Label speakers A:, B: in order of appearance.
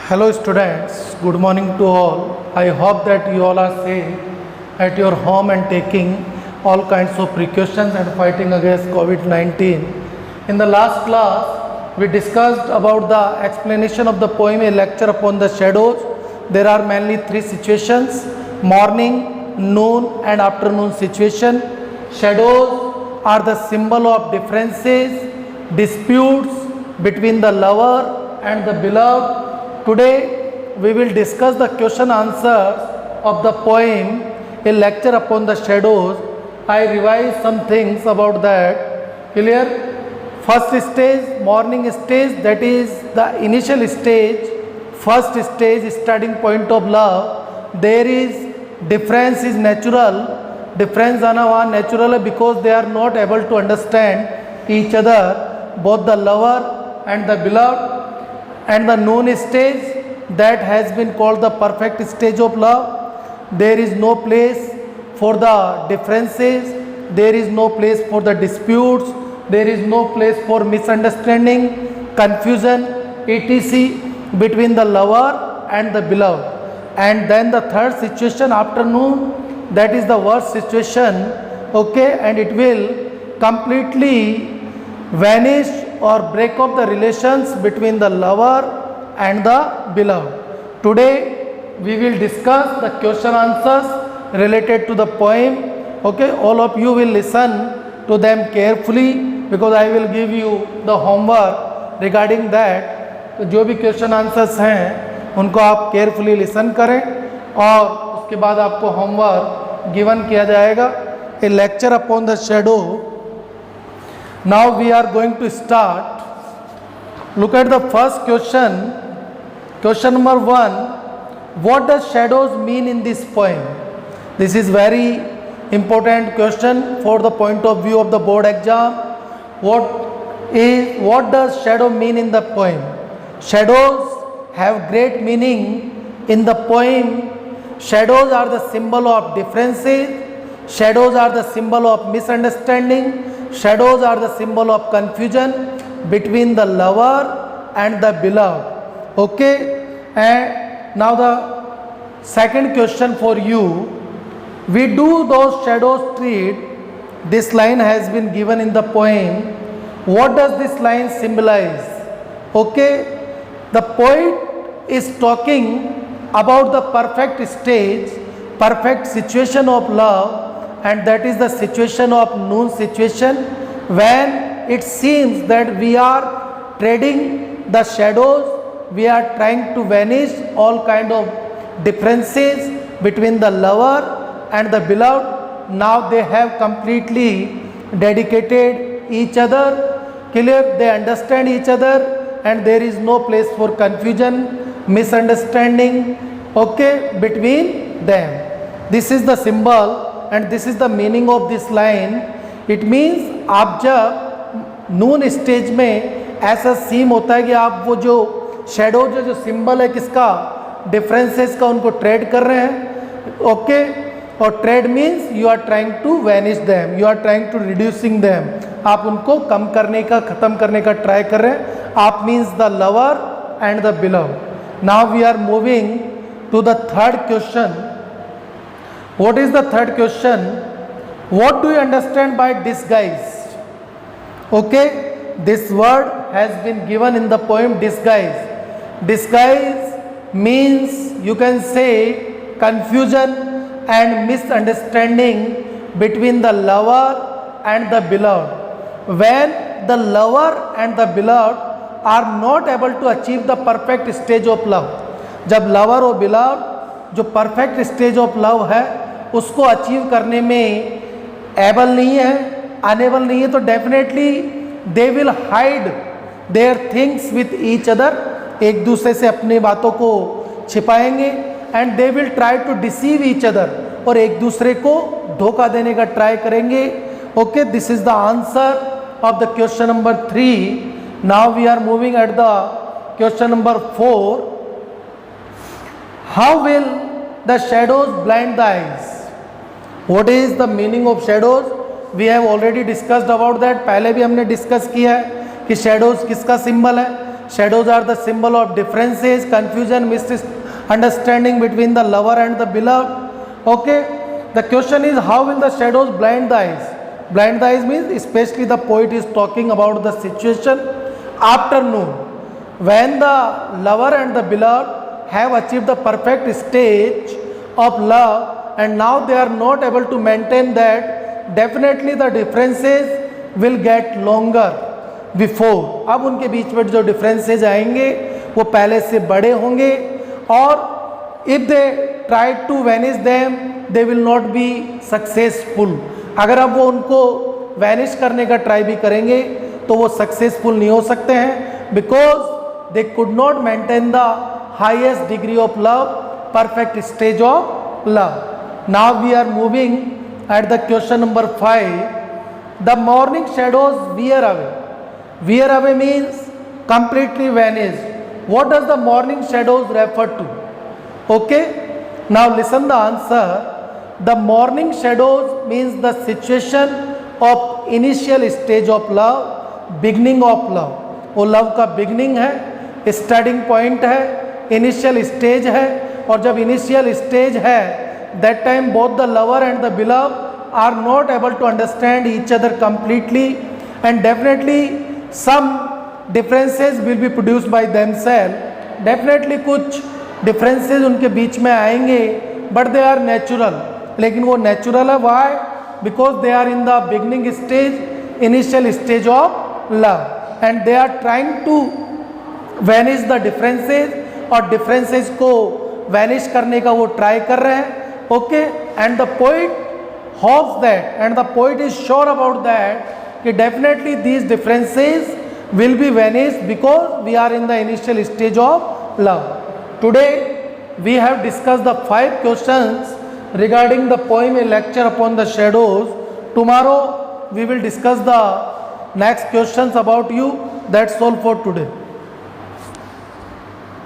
A: Hello students, good morning to all. I hope that you all are safe at your home and taking all kinds of precautions and fighting against COVID-19. In the last class, we discussed about the explanation of the poem A Lecture Upon the Shadows. There are mainly three situations: morning, noon and afternoon situation. Shadows are the symbol of differences, disputes between the lover and the beloved. Today we will discuss the question answers of the poem A Lecture Upon the Shadows. I revised some things about that. Clear? First stage, morning stage, that is the initial stage, first stage, starting point of love. There is difference is natural. Difference आना वहाँ natural है because they are not able to understand each other, both the lover and the beloved. And the noon stage, that has been called the perfect stage of love. There is no place for the differences, there is no place for the disputes, there is no place for misunderstanding, confusion, etc. between the lover and the beloved. And then the third situation, afternoon, that is the worst situation, okay, and it will completely vanish or break up the relations between the lover and the beloved. Today we will discuss the question answers related to the poem. Okay, all of you will listen to them carefully because I will give you the homework regarding that. तो जो भी question answers हैं उनको आप carefully listen करें और उसके बाद आपको होमवर्क गिवन किया जाएगा. A lecture upon the shadow. Now we are going to start. Look at the first question. Question number 1. What does shadows mean in this poem? This is very important question for the point of view of the board exam. What does shadow mean in the poem? Shadows have great meaning in the poem. Shadows are the symbol of differences. Shadows are the symbol of misunderstanding. Shadows are the symbol of confusion between the lover and the beloved. Okay, and now the second question for you. We do those shadows treat. This line has been given in the poem. What does this line symbolize? Okay, the poet is talking about the perfect stage, perfect situation of love, and that is the situation of noon situation, when it seems that we are treading the shadows, we are trying to vanish all kind of differences between the lover and the beloved. Now they have completely dedicated each other. Clear? They understand each other and there is no place for confusion, misunderstanding, okay, between them. This is the symbol and this is the meaning of this line. It means आप जब नून stage में ऐसा सीम होता है कि आप वो जो शेडो जो सिंबल है किसका, डिफरेंसेस का, उनको ट्रेड कर रहे हैं. ओके, और trade means you are trying to vanish them, you are trying to reducing them. आप उनको कम करने का, ख़त्म करने का ट्राई कर रहे हैं. आप means the lover and the beloved. Now we are moving to the third question. What is the third question? What do you understand by disguise? Okay, this word has been given in the poem disguise. Disguise means, you can say, confusion and misunderstanding between the lover and the beloved. When the lover and the beloved are not able to achieve the perfect stage of love. जब lover और beloved जो perfect stage of love है उसको achieve करने में able नहीं है, enable नहीं है, तो definitely they will hide their things with each other. एक दूसरे से अपनी बातों को छिपाएंगे and they will try to deceive each other, और एक दूसरे को धोखा देने का ट्राई करेंगे. Okay, this is the answer of the question number 3. Now we are moving at the question number 4. How will the shadows blind the eyes? What is the meaning of shadows? We have already discussed about that. पहले भी हमने discuss किया है कि shadows किसका symbol है. shadows are the symbol of differences, confusion, misunderstanding between the lover and the beloved. Okay, the question is, how will the shadows blind the eyes? Blind the eyes means, especially the poet is talking about the situation after noon, when the lover and the beloved have achieved the perfect stage of love and now they are not able to maintain that, definitely the differences will get longer before. अब उनके बीच में जो differences आएंगे वो पहले से बड़े होंगे, और if they try to vanish them they will not be successful. अगर अब वो उनको वैनिश करने का ट्राई भी करेंगे तो वो सक्सेसफुल नहीं हो सकते हैं, because they could not maintain the highest degree of love, perfect stage of love. Now we are moving at the question number 5. The morning shadows wear away. Wear away means completely vanished. What does the morning shadows refer to? Okay, now listen the answer. The morning shadows means the situation of initial stage of love, beginning of love. वो love का beginning है, starting point है, initial stage है, और जब initial stage है that time both the lover and the beloved are not able to understand each other completely, and definitely some differences will be produced by themselves. Definitely कुछ differences उनके बीच में आएंगे, but they are natural. लेकिन वो natural है. Why? Because they are in the beginning stage, initial stage of love, and they are trying to vanish the differences, और differences को vanish करने का वो ट्राई कर रहे हैं. Okay, and the poet hopes that, and the poet is sure about that कि definitely these differences will be vanish because we are in the initial stage of love. Today we have discuss the 5 questions regarding the poem A Lecture Upon the Shadows. Tomorrow we will discuss the next questions about you. That's all for today.